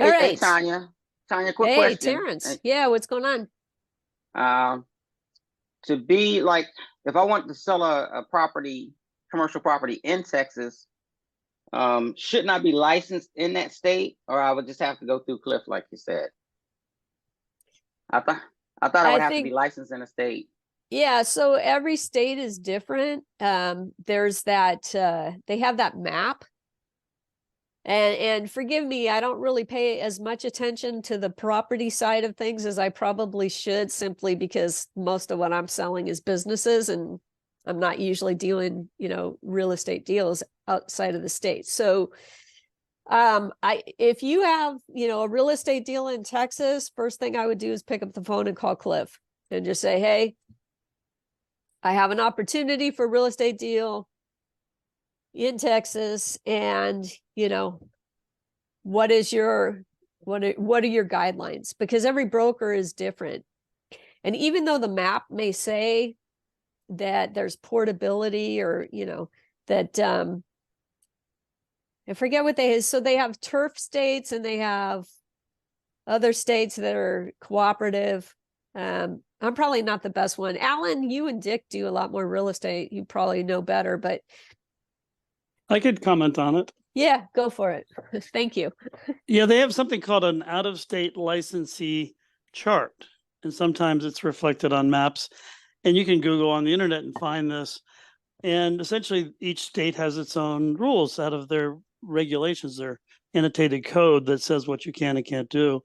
All Hey, right. Tanya. Tanya, quick Hey, question. Terrence. Yeah, what's going on? Um, to be like, if I want to sell a property, commercial property in Texas, shouldn't I be licensed in that state, or I would just have to go through Cliff, like you said? I thought I thought I I would have to be think, licensed in a state. yeah, so every state is different. There's that they have that map. And forgive me, I don't really pay as much attention to the property side of things as I probably should, simply because most of what I'm selling is businesses and I'm not usually doing, real estate deals outside of the state. So I if you have, a real estate deal in Texas, first thing I would do is pick up the phone and call Cliff and just say, hey, I have an opportunity for a real estate deal in Texas, and what is your what are your guidelines? Because every broker is different. And even though the map may say that there's portability, or that I forget what they is. So they have turf states and they have other states that are cooperative. I'm probably not the best one. Alan, you and Dick do a lot more real estate. You probably know better, but I could comment on it. yeah, go for it. Thank you. Yeah, they have something called an out-of-state licensee chart, and sometimes it's reflected on maps. And you can Google on the internet and find this. And essentially, each state has its own rules out of their regulations, their annotated code that says what you can and can't do.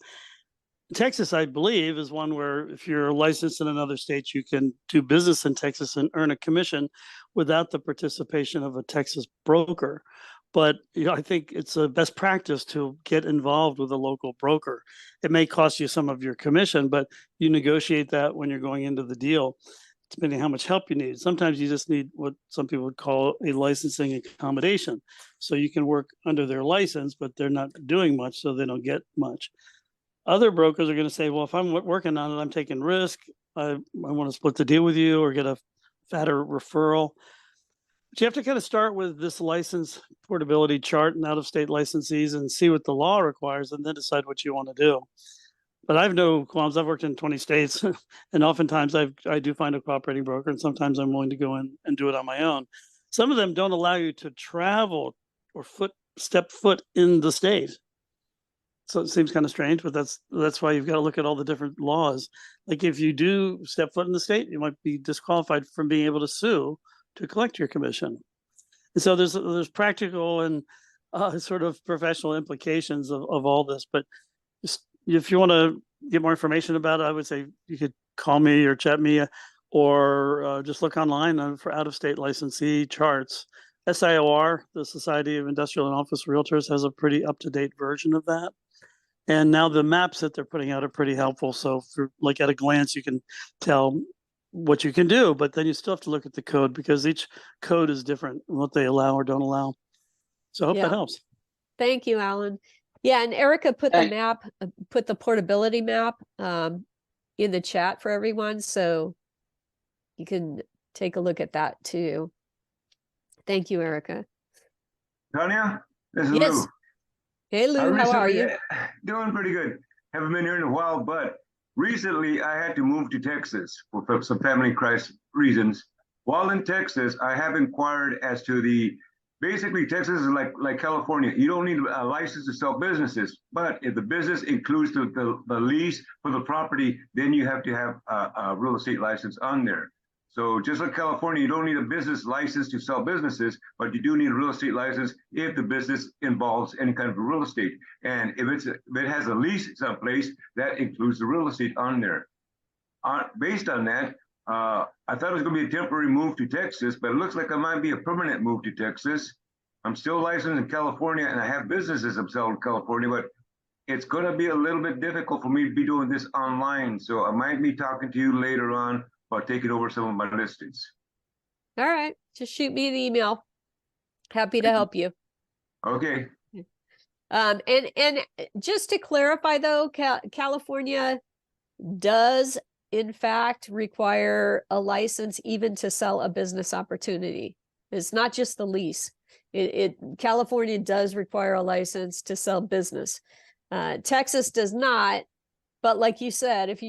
Texas, I believe, is one where if you're licensed in another state, you can do business in Texas and earn a commission without the participation of a Texas broker. But I think it's a best practice to get involved with a local broker. It may cost you some of your commission, but you negotiate that when you're going into the deal, depending how much help you need. Sometimes you just need what some people would call a licensing accommodation. So you can work under their license, but they're not doing much, so they don't get much. Other brokers are going to say, well, if I'm working on it, I'm taking risk. I want to split the deal with you or get a fatter referral. But you have to kind of start with this license portability chart and out-of-state licensees and see what the law requires, and then decide what you want to do. But I've no qualms. I've worked in 20 states, and oftentimes I do find a cooperating broker, and sometimes I'm willing to go in and do it on my own. Some of them don't allow you to travel or step foot in the state. So it seems kind of strange, but that's why you've got to look at all the different laws. Like if you do step foot in the state, you might be disqualified from being able to sue to collect your commission. And so there's practical and sort of professional implications of all this. But if you want to get more information about it, I would say you could call me or chat me, or just look online for out-of-state licensee charts. SIOR, the Society of Industrial and Office Realtors, has a pretty up-to-date version of that. And now the maps that they're putting out are pretty helpful. So for like at a glance, you can tell what you can do, but then you still have to look at the code because each code is different, what they allow or don't allow. So I hope that helps. Thank you, Alan. Yeah, and Erica put the map, put the portability map in the chat for everyone. So you can take a look at that too. Thank you, Erica. Tanya, this is Lou. Hey, Lou, how are you? Doing pretty good. Haven't been here in a while, but recently I had to move to Texas for some family crisis reasons. While in Texas, I have inquired as to basically Texas is like California. You don't need a license to sell businesses, but if the business includes the lease for the property, then you have to have a real estate license on there. So just like California, you don't need a business license to sell businesses, but you do need a real estate license if the business involves any kind of real estate. And if it has a lease someplace, that includes the real estate on there. Based on that, I thought it was going to be a temporary move to Texas, but it looks like it might be a permanent move to Texas. I'm still licensed in California, and I have businesses I'm selling in California, but it's going to be a little bit difficult for me to be doing this online. So I might be talking to you later on about taking over some of my listings. All right, just shoot me an email. Happy to help you. Okay. And just to clarify though, California does in fact require a license even to sell a business opportunity. It's not just the lease. California does require a license to sell business. Texas does not, but like you said, if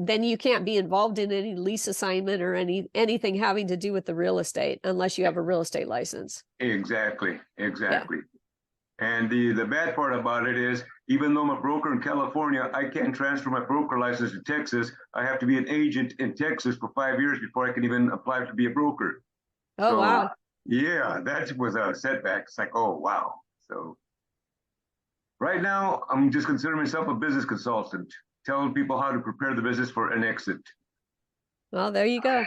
then you can't be involved in any lease assignment or anything having to do with the real estate unless you have a real estate license. Exactly. And the bad part about it is, even though I'm a broker in California, I can't transfer my broker license to Texas. I have to be an agent in Texas for 5 years before I can even apply to be a broker. Oh, So, wow. Yeah, that was a setback. It's like, oh, wow. So right now, I'm just considering myself a business consultant, telling people how to prepare the business for an exit. Well, there you go.